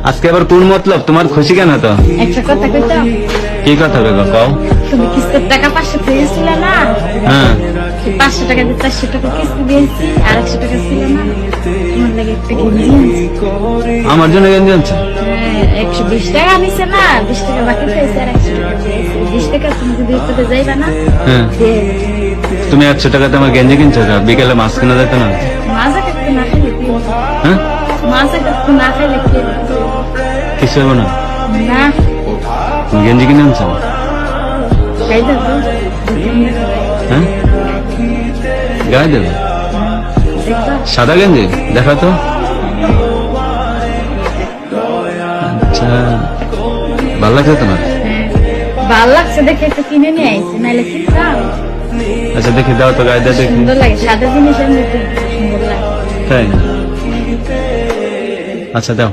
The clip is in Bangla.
আজকে আবার কোন মতলব তোমার খুশি কেন তো? একটা কথা কইতাম, কি কথা বেগো কও? তুমি কিস্তির টাকা 500 পেয়েছিলে না? হ্যাঁ 500 টাকা দিয়ে 400 টাকা কিস্তি দিয়েছি, আর 100 টাকা ছিল না? তোমার লাগে একটা গেঞ্জি আনছি। আমার জন্য গেঞ্জি আনছো? হ্যাঁ, 120 টাকা নিছে না, 20 টাকা বাকি পেয়েছে আর 100 টাকা দিয়েছি। 20 টাকা তুমি যদি উত্তরে যাইবা না? হ্যাঁ দিয়ে তুমি 100 টাকাতে আমার গেঞ্জি কিনছো না? বিকেলে মাছ কিনা যেত না? মাজা কাটতে না খাইলে কি হবে? হ্যাঁ মাজা কাটতে না খাইলে কি হবে? কিছু হবে না। না, তুমি গেঞ্জি কিনে আনছো? খাই দাও তো। হ্যাঁ গায়ে দেবে? দেখবা? সাদা গেঞ্জি দেখা তো। আচ্ছা ভালো লাগছে তোমার? ভাল লাগছে দেখে একটু কিনে নিয়ে আইছি, নাইলে কিনতাম। আচ্ছা দেখি দাও তো, গায়ে দিয়ে দেখি। সুন্দর লাগে, সাদা জিনিসের মধ্যে সুন্দর লাগে। তাই? আচ্ছা দাও।